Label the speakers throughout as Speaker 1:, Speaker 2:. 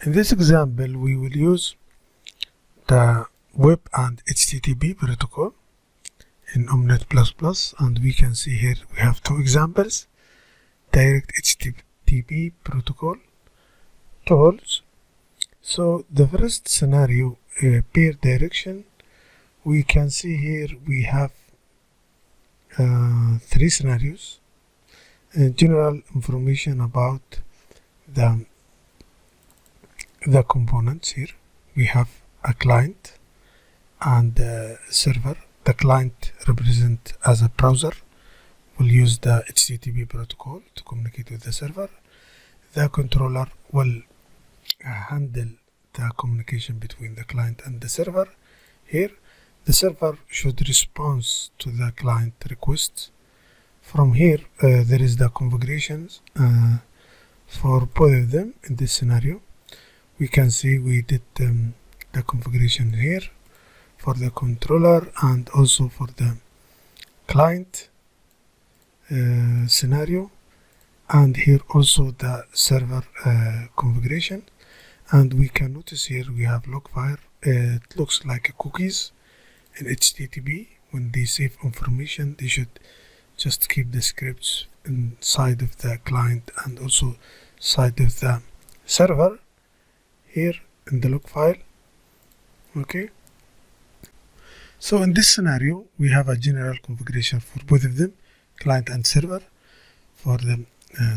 Speaker 1: In this example, we will use the web and HTTP protocol in Omnet++, and we can see here we have two examples: direct HTTP protocol tools. So the first scenario, peer direction, we can see here we have three scenarios. General information about the components. Here we have a client and a server. The client represent as a browser, will use the HTTP protocol to communicate with the server. The controller will handle the communication between the client and the server. Here the server should respond to the client requests. From here there is the configurations for both of them. In this scenario we can see we did the configuration here for the controller and also for the client scenario, and here also the server configuration. And we can notice here we have logfile. It looks like cookies in HTTP. When they save information, they should just keep the scripts inside of the client and also side of the server here in the log file. Okay, so in this scenario we have a general configuration for both of them, client and server, for the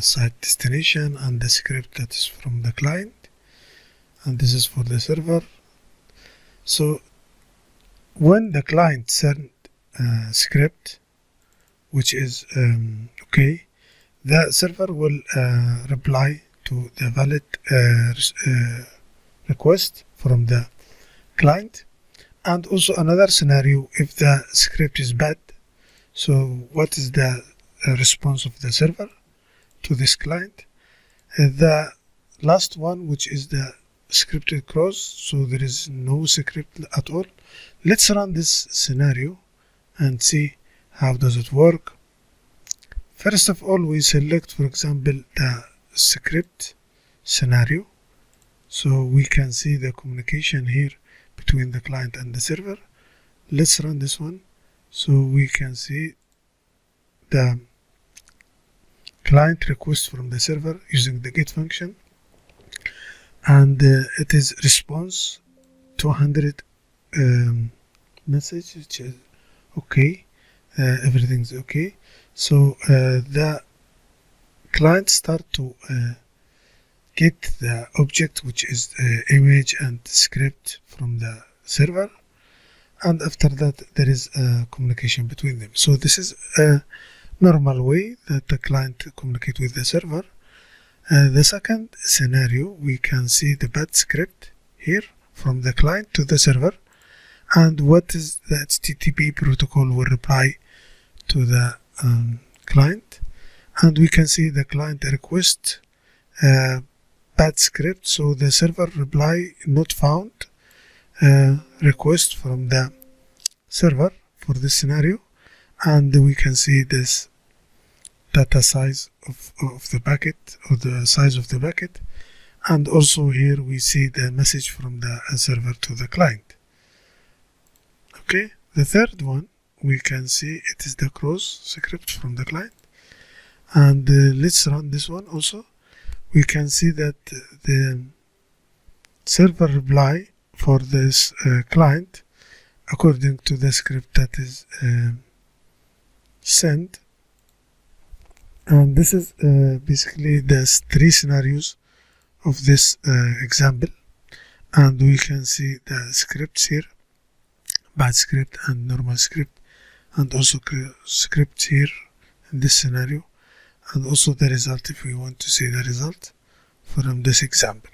Speaker 1: site destination and the script that is from the client, and this is for the server. So when the client send script which is okay, the server will reply to the valid request from the client. And also another scenario, if the script is bad, so what is the response of the server to this client? The last one, which is the scripted cross, so there is no script at all. Let's run this scenario and see how does it work. First of all, we select, for example, the script scenario, so we can see the communication here between the client and the server. Let's run this one, so we can see the client request from the server using the get function, and it is response 200 message, which is okay. Everything's okay. So the client start to get the object, which is image and script from the server, and after that there is a communication between them. So this is a normal way that the client communicate with the server. The second scenario, we can see the bad script here from the client to the server, and what is the HTTP protocol will reply to the client, and we can see the client request bad script, so the server reply not found request from the server for this scenario. And we can see this data size of the packet, or the size of the packet, and also here we see the message from the server to the client. Okay, the third one, we can see it is the cross script from the client, and let's run this one also. We can see that the server reply for this client according to the script that is sent, and this is basically the three scenarios of this example. And we can see the scripts here, bad script and normal script, and also scripts here in this scenario, and also the result if we want to see the result from this example.